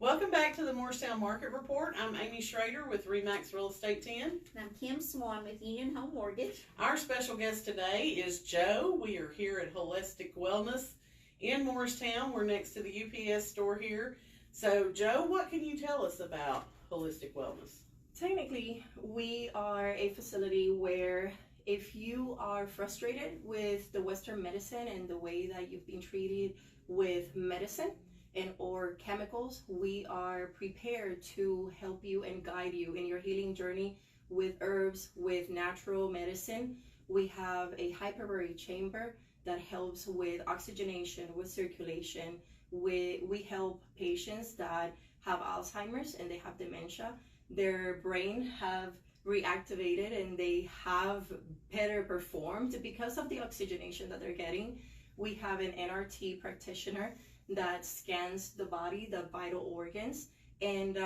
Welcome back to the Morristown Market Report. I'm Amy Schrader with Remax Real Estate 10. And I'm Kim Swan with Union Home Mortgage. Our special guest today is Joe. We are here at Holistic Wellness in Morristown. We're next to the UPS store here. So, Joe, what can you tell us about Holistic Wellness? Technically, we are a facility where if you are frustrated with the Western medicine and the way that you've been treated with medicine and or chemicals, we are prepared to help you and guide you in your healing journey with herbs, with natural medicine. We have a hyperbaric chamber that helps with oxygenation, with circulation. We help patients that have Alzheimer's and they have dementia. Their brain have reactivated and they have better performed because of the oxygenation that they're getting. We have an NRT practitioner that scans the body, the vital organs, and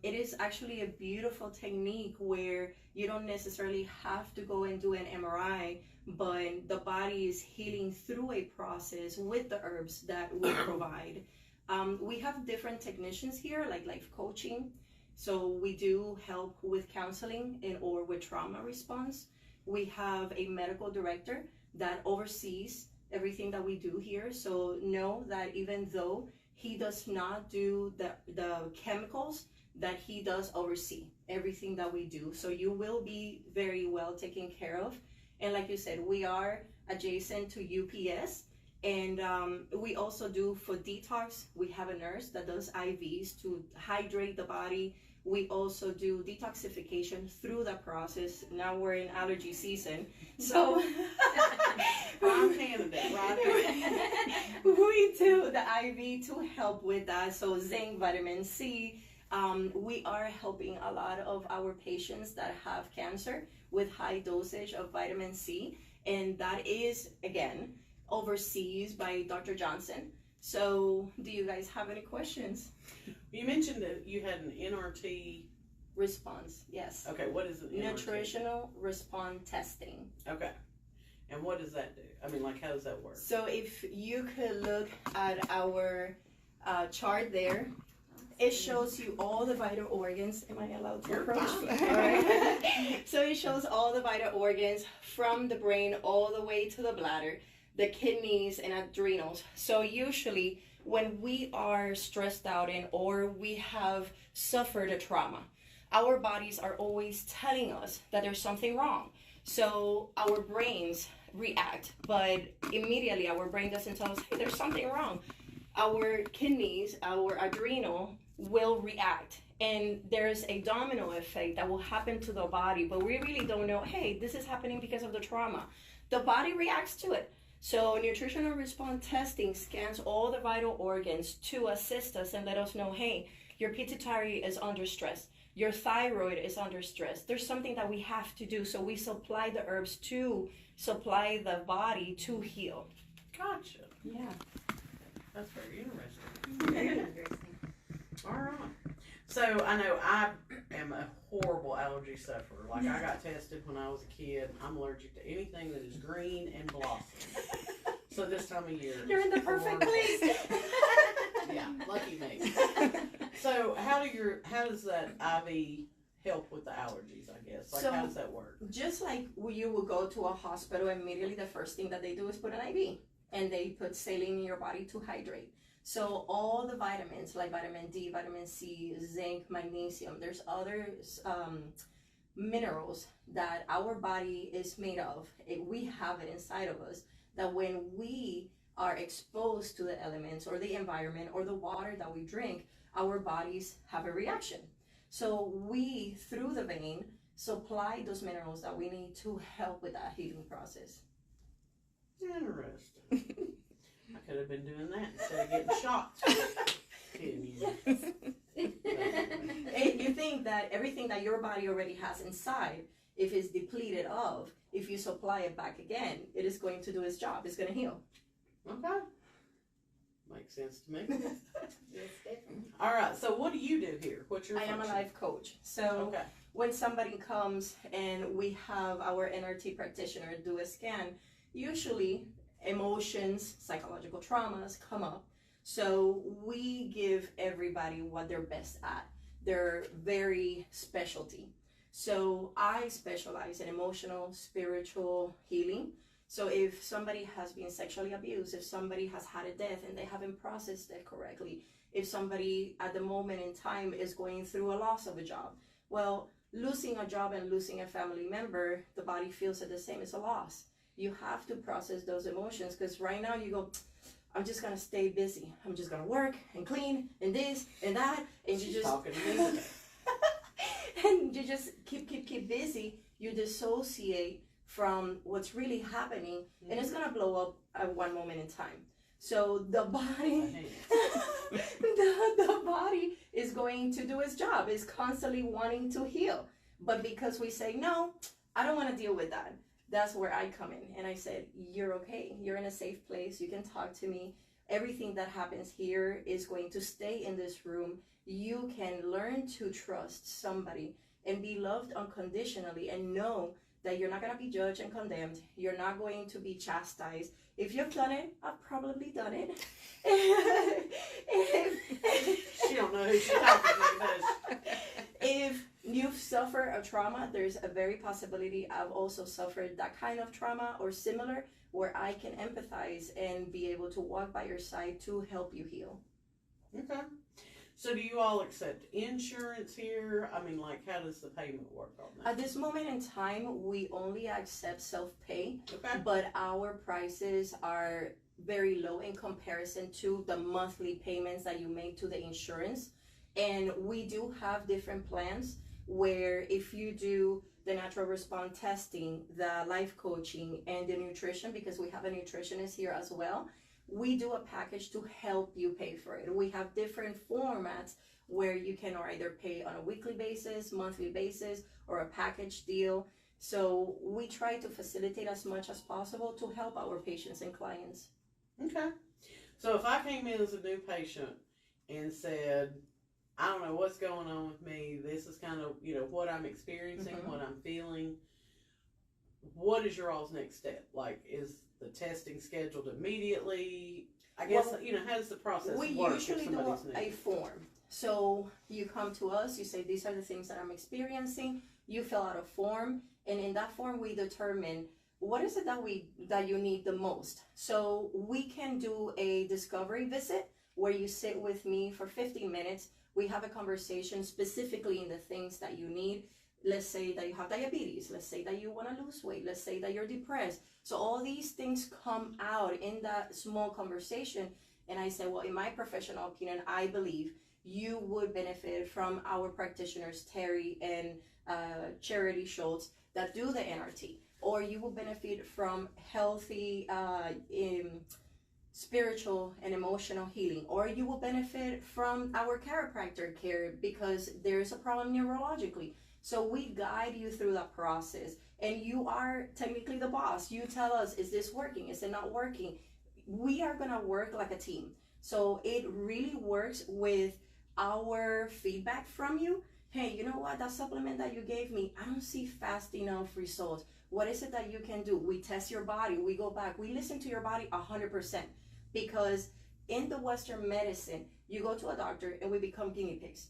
it is actually a beautiful technique where you don't necessarily have to go and do an MRI, but the body is healing through a process with the herbs that we provide. We have different technicians here, like life coaching. So we do help with counseling and or with trauma response. We have a medical director that oversees everything that we do here. So know that even though he does not do the chemicals, that he does oversee everything that we do. So you will be very well taken care of. And like you said, we are adjacent to UPS. And we also do for detox, we have a nurse that does IVs to hydrate the body. We also do detoxification through the process. Now we're in allergy season, so I'm candidate, right? We do the IV to help with that. So zinc, vitamin C. We are helping a lot of our patients that have cancer with high dosage of vitamin C, and that is again overseas by Dr. Johnson. So do you guys have any questions? You mentioned that you had an NRT response. Yes. Okay, what is it? Nutritional response testing. Okay. And what does that do? I mean, like, how does that work? So if you could look at our chart there, it shows you all the vital organs. Am I allowed to approach? All right. So it shows all the vital organs from the brain all the way to the bladder, the kidneys and adrenals. So usually when we are stressed out and or we have suffered a trauma, our bodies are always telling us that there's something wrong. So our brains react, but immediately our brain doesn't tell us, hey, there's something wrong. Our kidneys, our adrenal will react, and there's a domino effect that will happen to the body, but we really don't know, hey, this is happening because of the trauma. The body reacts to it. So nutritional response testing scans all the vital organs to assist us and let us know, hey, your pituitary is under stress. Your thyroid is under stress. There's something that we have to do. So we supply the herbs to supply the body to heal. Gotcha. Yeah. That's very interesting. Very interesting. All right. So I know I am a horrible allergy sufferer. Like, I got tested when I was a kid. I'm allergic to anything that is green and blossom. So this time of year, You're in the perfect place. Yeah, lucky me. So how does that IV help with the allergies, I guess? Like, So- how does that work? Just like you would go to a hospital, immediately the first thing that they do is put an IV, and they put saline in your body to hydrate. So all the vitamins like vitamin D, vitamin C, zinc, magnesium, there's other minerals that our body is made of. We have it inside of us, that when we are exposed to the elements or the environment or the water that we drink, our bodies have a reaction. So we, through the vein, supply those minerals that we need to help with that healing process. Interesting. I could have been doing that instead of getting shocked. And you think that everything that your body already has inside, if it's depleted of, if you supply it back again, it is going to do its job. It's going to heal. Okay. Makes sense to me. Yes, definitely. All right. So what do you do here? What's your I am a function? life coach. So Okay. when somebody comes and we have our NRT practitioner do a scan, usually emotions, psychological traumas come up. So we give everybody what they're best at. They're very specialty. So I specialize in emotional, spiritual healing. So if somebody has been sexually abused, if somebody has had a death and they haven't processed it correctly, if somebody at the moment in time is going through a loss of a job, well, losing a job and losing a family member, the body feels it the same. It's a loss. You have to process those emotions, because right now you go, I'm just gonna stay busy. I'm just gonna work and clean and this and that, and you just talking to me. and you just keep busy. You dissociate from what's really happening, and it's gonna blow up at one moment in time. So the body, the body is going to do its job. It's constantly wanting to heal, but because we say no, I don't want to deal with that. That's where I come in, and I said, you're okay. You're in a safe place. You can talk to me. Everything that happens here is going to stay in this room. You can learn to trust somebody and be loved unconditionally, and know that you're not going to be judged and condemned. You're not going to be chastised. If you've done it, I've probably done it. She don't know who she's talking to, does she? If you've suffered a trauma, there's a very possibility I've also suffered that kind of trauma or similar, where I can empathize and be able to walk by your side to help you heal. Okay. So do you all accept insurance here? I mean, like, how does the payment work on that? At this moment in time, we only accept self-pay, Okay. but our prices are very low in comparison to the monthly payments that you make to the insurance. And we do have different plans where if you do the natural response testing, the life coaching, and the nutrition, because we have a nutritionist here as well, we do a package to help you pay for it. We have different formats where you can either pay on a weekly basis, monthly basis, or a package deal. So we try to facilitate as much as possible to help our patients and clients. Okay. So if I came in as a new patient and said, I don't know what's going on with me, this is kind of, what I'm experiencing, what I'm feeling, what is your all's next step? Like, is the testing scheduled immediately? I guess, how does the process work? We usually do a new? form. So you come to us, you say, these are the things that I'm experiencing. You fill out a form, and in that form, we determine what is it that you need the most. So we can do a discovery visit where you sit with me for 15 minutes. We have a conversation specifically in the things that you need. Let's say that you have diabetes. Let's say that you want to lose weight. Let's say that you're depressed. So all these things come out in that small conversation. And I say, well, in my professional opinion, I believe you would benefit from our practitioners, Terry and Charity Schultz, that do the NRT. Or you will benefit from healthy spiritual and emotional healing. Or you will benefit from our chiropractor care because there's a problem neurologically. So we guide you through that process, and you are technically the boss. You tell us, is this working? Is it not working? We are gonna work like a team. So it really works with our feedback from you. Hey, you know what? That supplement that you gave me, I don't see fast enough results. What is it that you can do? We test your body. We go back. We listen to your body 100%, because in the Western medicine, you go to a doctor and we become guinea pigs.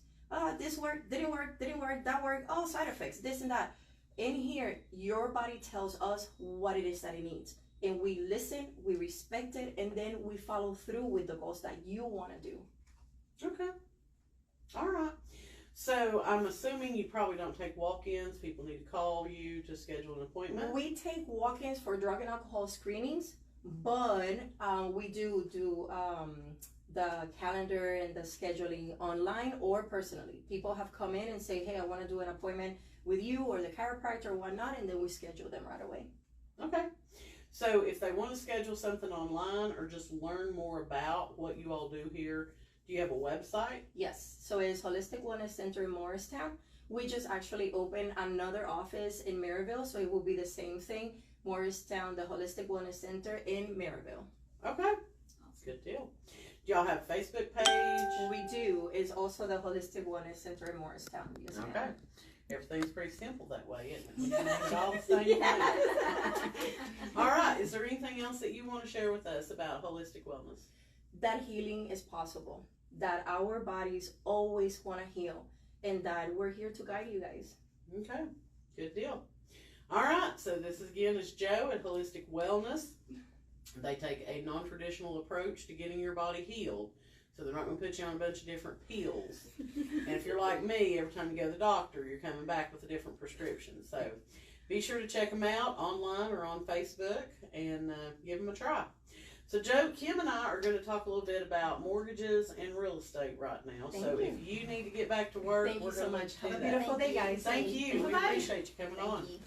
This worked, didn't work, that worked, oh, side effects, this and that. In here, your body tells us what it is that it needs. And we listen, we respect it, and then we follow through with the goals that you want to do. Okay. All right. So I'm assuming you probably don't take walk-ins. People need to call you to schedule an appointment. We take walk-ins for drug and alcohol screenings, but we do the calendar and the scheduling online or personally. People have come in and say, hey, I want to do an appointment with you or the chiropractor or whatnot, and then we schedule them right away. Okay. So if they want to schedule something online or just learn more about what you all do here, do you have a website? Yes. So it's Holistic Wellness Center in Morristown. We just actually opened another office in Maryville, so it will be the same thing. Morristown, the Holistic Wellness Center in Maryville. Okay. Good deal. Do y'all have a Facebook page? We do. It's also the Holistic Wellness Center in Morristown. Yes, ma'am. Okay. Everything's pretty simple that way, isn't it? We can make it all the same thing. All right. Is there anything else that you want to share with us about holistic wellness? that healing is possible, that our bodies always want to heal, and that we're here to guide you guys. Okay, good deal. All right, so this again is Joe at Holistic Wellness. They take a non-traditional approach to getting your body healed. So they're not going to put you on a bunch of different pills. And if you're like me, every time you go to the doctor, you're coming back with a different prescription. So be sure to check them out online or on Facebook and give them a try. So Joe, Kim and I are going to talk a little bit about mortgages and real estate right now. So if you need to get back to work, Thank we're you so going much. to do Have a that. beautiful day, guys. Thank you. We Bye-bye. appreciate you coming on. You.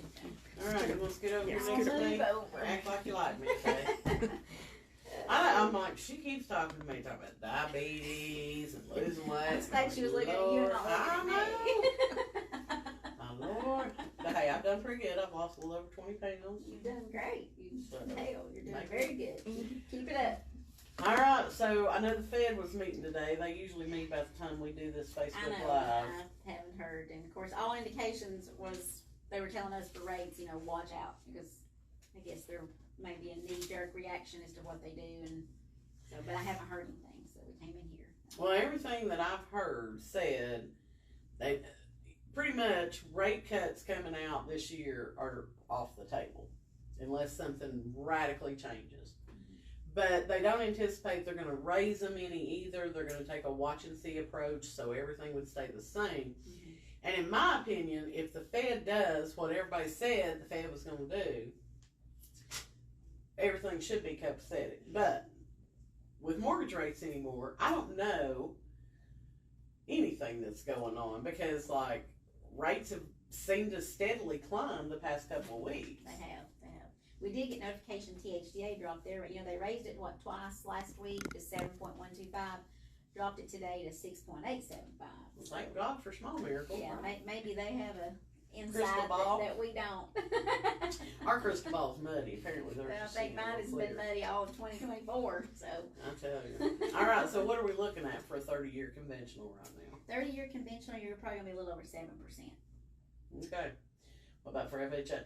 All right, let's get over here Yes, next to me. move over. Act like you like me, okay? I'm like, she kekeeps talking to me, talking about diabetes and losing weight. I expect she was looking at you and not looking at me. My Lord. But hey, I've done pretty good. I've lost a little over 20 pounds. You've done great. You So, hell, you're doing thank very good. Keep it up. all right, so I know the Fed was meeting today. They usually meet about the time we do this I Facebook know. Live. I haven't heard, and of course, all indications was they were telling us for rates, watch out because I guess there may be a knee-jerk reaction as to what they do, and so. But I haven't heard anything, so we came in here. Well, everything that I've heard said they pretty much rate cuts coming out this year are off the table unless something radically changes. But they don't anticipate they're going to raise them any either. They're going to take a watch and see approach, so everything would stay the same. And in my opinion, if the Fed does what everybody said the Fed was going to do, everything should be copacetic. But with mortgage rates anymore, I don't know anything that's going on because, like, rates have seemed to steadily climb the past couple of weeks. They have. We did get notification THDA dropped there, but they raised it twice last week to 7.125, dropped it today to 6.875. Well, thank God for small miracles. Yeah, right? maybe they have a Crystal insight ball? that we don't. Our crystal ball's muddy. Apparently, they're Well, I just think seeing mine it has clear. been muddy all of 2024, so. I tell you. All right, so what are we looking at for a 30-year conventional right now? 30-year conventional, you're probably gonna be a little over 7%. Okay. What about for FHA?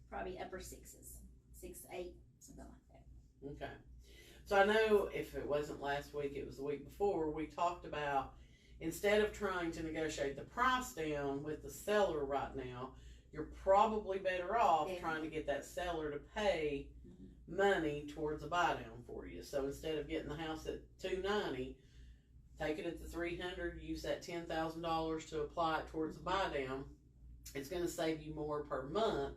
Probably upper sixes, 6, 8, something like that. Okay. So I know if it wasn't last week, it was the week before, we talked about instead of trying to negotiate the price down with the seller right now, you're probably better off trying to get that seller to pay money towards a buy down for you. So instead of getting the house at $290, take it at the $300, use that $10,000 to apply it towards the buy down. It's going to save you more per month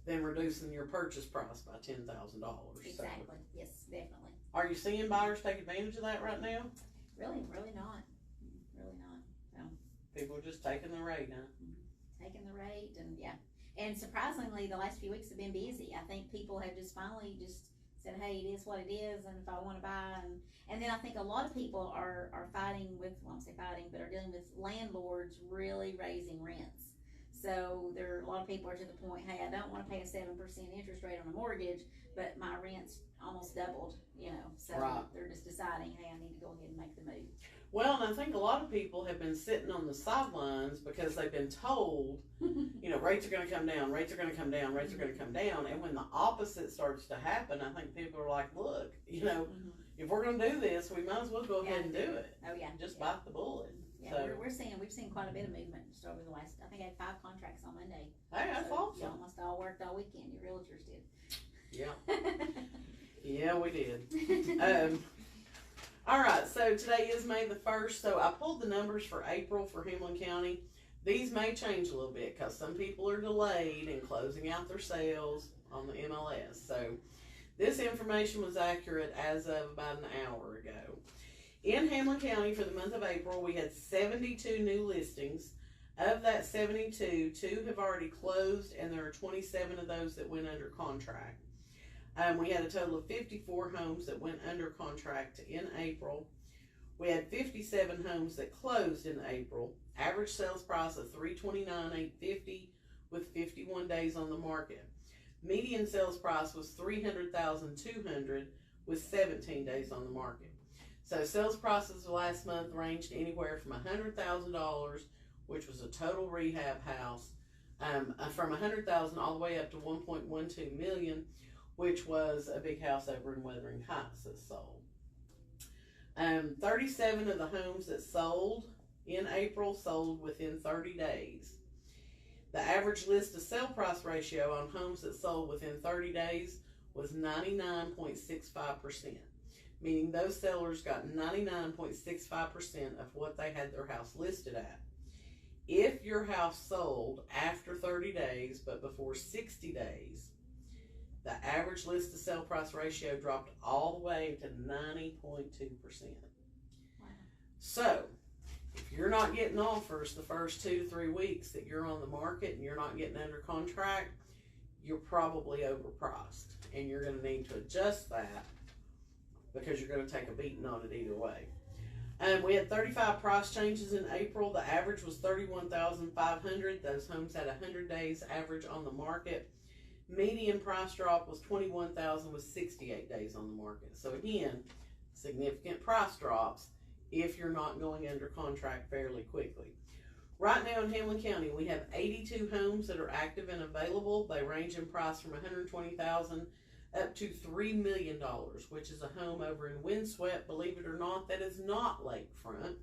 than reducing your purchase price by $10,000. Exactly. So, Yes, definitely. are you seeing buyers take advantage of that right now? Really not. Really not. No. People are just taking the rate, huh? Taking the rate, and yeah. And surprisingly, the last few weeks have been busy. I think people have just finally just said, hey, it is what it is, and if I want to buy, and then I think a lot of people are fighting with, well, I won't say fighting, but are dealing with landlords really raising rents. So there are a lot of people are to the point, hey, I don't want to pay a 7% interest rate on a mortgage, but my rent's almost doubled, so Right. they're just deciding, hey, I need to go ahead and make the move. Well, and I think a lot of people have been sitting on the sidelines because they've been told, rates are going to come down, rates are going to come down, rates are going to come down. And when the opposite starts to happen, I think people are like, look, if we're going to do this, we might as well go ahead and do it. Oh, yeah. Just bite the bullet. Yeah, So, we've seen quite a bit of movement just over the last, I think I had 5 contracts on Monday. hey, that's So, awesome. You almost all worked all weekend, your realtors did. Yeah. Yeah, we did. All right, so today is May the 1st, so I pulled the numbers for April for Hamlin County. These may change a little bit because some people are delayed in closing out their sales on the MLS. So this information was accurate as of about an hour ago. In Hamlin County for the month of April, we had 72 new listings. Of that 72, 2 have already closed, and there are 27 of those that went under contract. We had a total of 54 homes that went under contract in April. We had 57 homes that closed in April. Average sales price of $329,850 with 51 days on the market. Median sales price was $300,200 with 17 days on the market. So sales prices last month ranged anywhere from $100,000, which was a total rehab house, from $100,000 all the way up to $1.12 million, which was a big house over in Wuthering Heights that sold. 37 of the homes that sold in April sold within 30 days. The average list to sale price ratio on homes that sold within 30 days was 99.65%, meaning those sellers got 99.65% of what they had their house listed at. If your house sold after 30 days but before 60 days, the average list to sale price ratio dropped all the way to 90.2%. Wow. So, if you're not getting offers the first 2 to 3 weeks that you're on the market and you're not getting under contract, you're probably overpriced. And you're going to need to adjust that because you're going to take a beating on it either way. We had 35 price changes in April. The average was $31,500. Those homes had 100 days average on the market. Median price drop was $21,000 with 68 days on the market. So again, significant price drops if you're not going under contract fairly quickly. Right now in Hamlin County, we have 82 homes that are active and available. They range in price from $120,000 up to $3 million, which is a home over in Windswept. Believe it or not, that is not lakefront.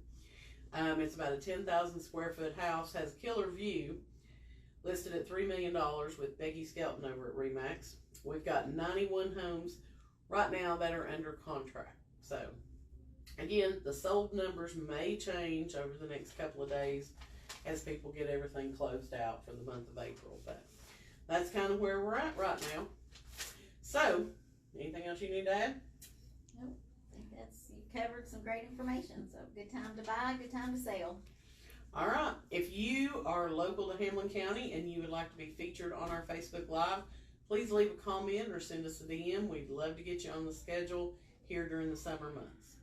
It's about a 10,000 square foot house, has killer view, listed at $3 million with Becky Skelton over at Remax. We've got 91 homes right now that are under contract. So again, the sold numbers may change over the next couple of days as people get everything closed out for the month of April. But that's kind of where we're at right now. So, anything else you need to add? Nope. I think you covered some great information. So, good time to buy, good time to sell. All right. If you are local to Hamlin County and you would like to be featured on our Facebook Live, please leave a comment or send us a DM. We'd love to get you on the schedule here during the summer months.